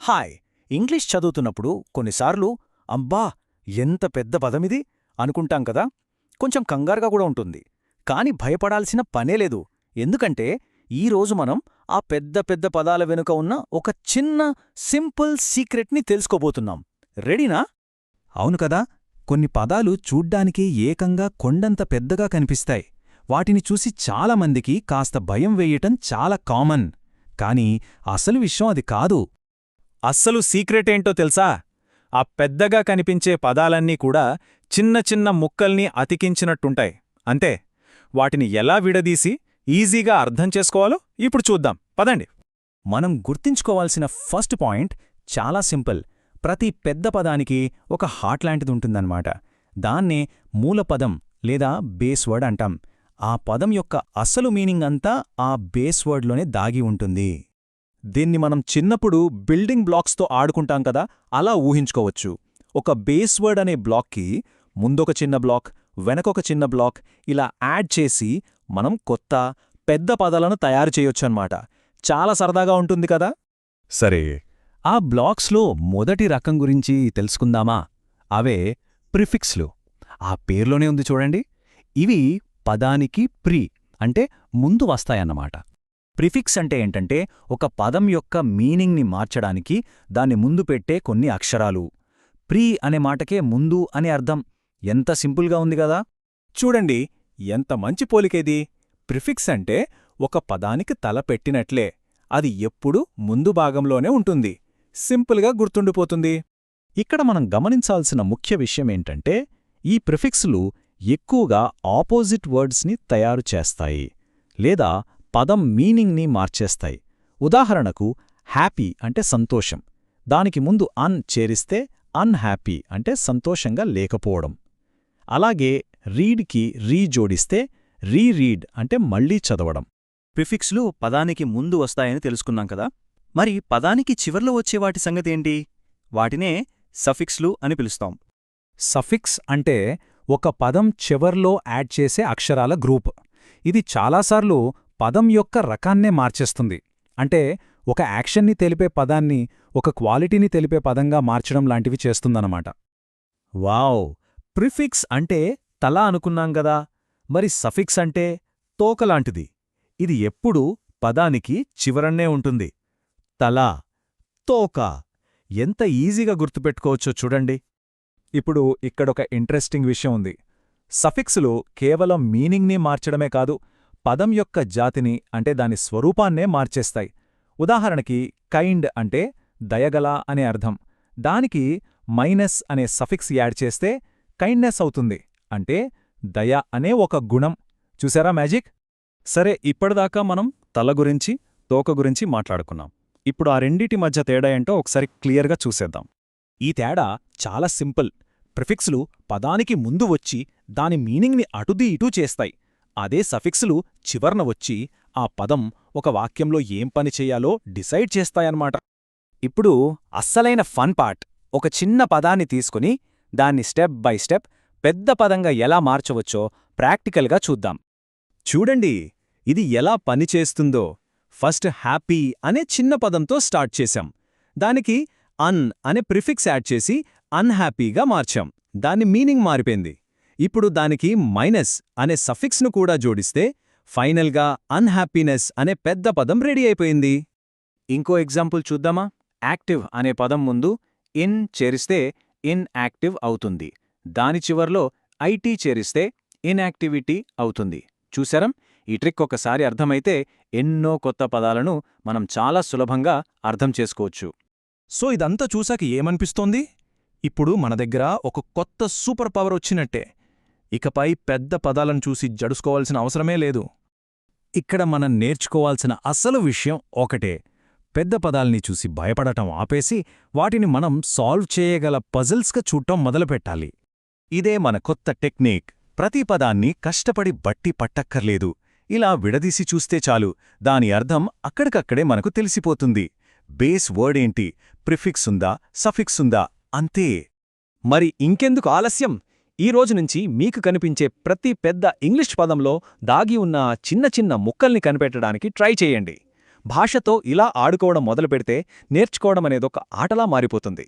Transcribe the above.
Hi English చదువుతున్నప్పుడు కొన్నిసార్లు అబ్బా ఎంత పెద్ద పదమిది అనుకుంటాం కదా. కొంచెం కంగారుగా కూడా ఉంటుంది. కాని భయపడాల్సిన పనే లేదు. ఎందుకంటే ఈరోజు మనం ఆ పెద్ద పెద్ద పదాల వెనుక ఉన్న ఒక చిన్న సింపుల్ సీక్రెట్ని తెలుసుకోబోతున్నాం. రెడీనా? అవును కదా, కొన్ని పదాలు చూడ్డానికి ఏకంగా కొండంత పెద్దగా కనిపిస్తాయి. వాటిని చూసి చాలామందికి కాస్త భయం వేయటం చాలా కామన్. కాని అసలు విషయం అది కాదు. అస్సలు సీక్రెటేంటో తెలుసా? ఆ పెద్దగా కనిపించే పదాలన్నీ కూడా చిన్న చిన్న ముక్కల్ని అతికించినట్టుంటాయి అంతే. వాటిని ఎలా విడదీసి ఈజీగా అర్థం చేసుకోవాలో ఇప్పుడు చూద్దాం పదండి. మనం గుర్తుంచుకోవాల్సిన ఫస్ట్ పాయింట్ చాలా సింపుల్. ప్రతి పెద్ద పదానికి ఒక హార్ట్ లాంటిదుంటుందన్నమాట. దాన్నే మూలపదం లేదా బేస్ వర్డ్ అంటాం. ఆ పదం యొక్క అసలు మీనింగ్ అంతా ఆ బేస్ వర్డ్లోనే దాగి ఉంటుంది. దీన్ని మనం చిన్నప్పుడు బిల్డింగ్ బ్లాక్స్తో ఆడుకుంటాం కదా, అలా ఊహించుకోవచ్చు. ఒక బేస్ వర్డ్ అనే బ్లాక్కి ముందొక చిన్న బ్లాక్, వెనకొక చిన్న బ్లాక్ ఇలా యాడ్ చేసి మనం కొత్త పెద్ద పదాలను తయారు చేయొచ్చన్నమాట. చాలా సరదాగా ఉంటుంది కదా. సరే, ఆ బ్లాక్స్లో మొదటి రకం గురించి తెలుసుకుందామా? అవే ప్రిఫిక్స్లు. ఆ పేర్లోనే ఉంది చూడండి. ఇవి పదానికి ప్రీ అంటే ముందు వస్తాయన్నమాట. ప్రిఫిక్స్ అంటే ఏంటంటే ఒక పదం యొక్క మీనింగ్ని మార్చడానికి దాన్ని ముందు పెట్టే కొన్ని అక్షరాలు. ప్రీ అనే మాటకే ముందు అనే అర్థం. ఎంత సింపుల్గా ఉంది గదా. చూడండి ఎంత మంచి పోలికేది. ప్రిఫిక్స్ అంటే ఒక పదానికి తల పెట్టినట్లే. అది ఎప్పుడూ ముందు భాగంలోనే ఉంటుంది. సింపుల్గా గుర్తుండిపోతుంది. ఇక్కడ మనం గమనించాల్సిన ముఖ్య విషయమేంటంటే ఈ ప్రిఫిక్స్లు ఎక్కువగా ఆపోజిట్ వర్డ్స్ని తయారు చేస్తాయి లేదా పదం మీనింగ్ని మార్చేస్తాయి. ఉదాహరణకు హ్యాపీ అంటే సంతోషం, దానికి ముందు అన్ చేరిస్తే అన్హ్యాపీ అంటే సంతోషంగా లేకపోవడం. అలాగే రీడ్కి రీ జోడిస్తే రీరీడ్ అంటే మళ్లీ చదవడం. ప్రిఫిక్స్లు పదానికి ముందు వస్తాయని తెలుసుకున్నాం కదా. మరి పదానికి చివర్లో వచ్చే వాటి సంగతేంటి? వాటినే సఫిక్స్లు అని పిలుస్తాం. సఫిక్స్ అంటే ఒక పదం చివర్లో యాడ్ చేసే అక్షరాల గ్రూప్. ఇది చాలాసార్లు పదం యొక్క రకాన్నే మార్చేస్తుంది. అంటే ఒక యాక్షన్ని తెలిపే పదాన్ని ఒక క్వాలిటీని తెలిపే పదంగా మార్చడం లాంటివి చేస్తుందన్నమాట. వావ్! ప్రిఫిక్స్ అంటే తల అనుకున్నాం గదా. మరి సఫిక్స్ అంటే తోకలాంటిది. ఇది ఎప్పుడూ పదానికి చివరన్నే ఉంటుంది. తల, తోక ఎంత ఈజీగా గుర్తుపెట్టుకోవచ్చో చూడండి. ఇప్పుడు ఇక్కడొక ఇంట్రెస్టింగ్ విషయం ఉంది. సఫిక్స్లు కేవలం మీనింగ్ని మార్చడమే కాదు, పదం యొక్క జాతిని అంటే దాని స్వరూపాన్నే మార్చేస్తాయి. ఉదాహరణకి కైండ్ అంటే దయగల అనే అర్థం. దానికి మైనస్ అనే సఫిక్స్ యాడ్ చేస్తే కైండ్నెస్ అవుతుంది. అంటే దయ అనే ఒక గుణం. చూసారా మ్యాజిక్? సరే, ఇప్పటిదాకా మనం తల గురించి, తోక గురించి మాట్లాడుకున్నాం. ఇప్పుడు ఆ రెండిటి మధ్య తేడా ఏంటో ఒకసారి క్లియర్గా చూసేద్దాం. ఈ తేడా చాలా సింపుల్. ప్రిఫిక్స్లు పదానికి ముందు వచ్చి దాని మీనింగ్ని అటుదీ ఇటూ చేస్తాయి. అదే సఫిక్స్లు చివర్న వచ్చి ఆ పదం ఒక వాక్యంలో ఏం పని చెయ్యాలో డిసైడ్ చేస్తాయన్నమాట. ఇప్పుడు అస్సలైన ఫన్ పార్ట్. ఒక చిన్న పదాన్ని తీసుకుని దాన్ని స్టెప్ బై స్టెప్ పెద్ద పదంగా ఎలా మార్చవచ్చో ప్రాక్టికల్గా చూద్దాం. చూడండి ఇది ఎలా పనిచేస్తుందో. ఫస్ట్ హ్యాపీ అనే చిన్న పదంతో స్టార్ట్ చేశాం. దానికి అన్ అనే ప్రిఫిక్స్ యాడ్ చేసి అన్హ్యాపీగా మార్చాం. దాని మీనింగ్ మారిపోయింది. ఇప్పుడు దానికి మైనస్ అనే సఫిక్స్ను కూడా జోడిస్తే ఫైనల్గా అన్హ్యాపీనెస్ అనే పెద్ద పదం రెడీ అయిపోయింది. ఇంకో ఎగ్జాంపుల్ చూద్దామా? యాక్టివ్ అనే పదం ముందు ఇన్ చేరిస్తే ఇన్యాక్టివ్ అవుతుంది. దాని చివర్లో ఐటీ చేరిస్తే ఇన్యాక్టివిటీ అవుతుంది. చూశారం? ఈ ట్రిక్ ఒకసారి అర్థమైతే ఎన్నో కొత్త పదాలను మనం చాలా సులభంగా అర్థం చేసుకోవచ్చు. సో ఇదంతా చూశాక ఏమనిపిస్తోంది? ఇప్పుడు మన దగ్గర ఒక కొత్త సూపర్ పవర్ వచ్చినట్టే. ఇకపై పెద్ద పదాలను చూసి జడుసుకోవాల్సిన అవసరమే లేదు. ఇక్కడ మనం నేర్చుకోవాల్సిన అసలు విషయం ఒకటే. పెద్ద పదాల్ని చూసి భయపడటం ఆపేసి వాటిని మనం సాల్వ్ చేయగల పజిల్స్గా చూడటం మొదలుపెట్టాలి. ఇదే మన కొత్త టెక్నిక్. ప్రతి పదాన్ని కష్టపడి బట్టి పట్టక్కర్లేదు. ఇలా విడదీసి చూస్తే చాలు, దాని అర్థం అక్కడికక్కడే మనకు తెలిసిపోతుంది. బేస్ వర్డ్ ఏంటి, ప్రిఫిక్స్ ఉందా, సఫిక్స్ ఉందా, అంతే. మరి ఇంకెందుకు ఆలస్యం? ఈ రోజు నుంచి మీకు కనిపించే ప్రతి పెద్ద ఇంగ్లీష్ పదంలో దాగి ఉన్న చిన్న చిన్న ముక్కల్ని కనిపెట్టడానికి ట్రై చేయండి. భాషతో ఇలా ఆడుకోవడం మొదలుపెడితే నేర్చుకోవడం అనేదొక ఆటలా మారిపోతుంది.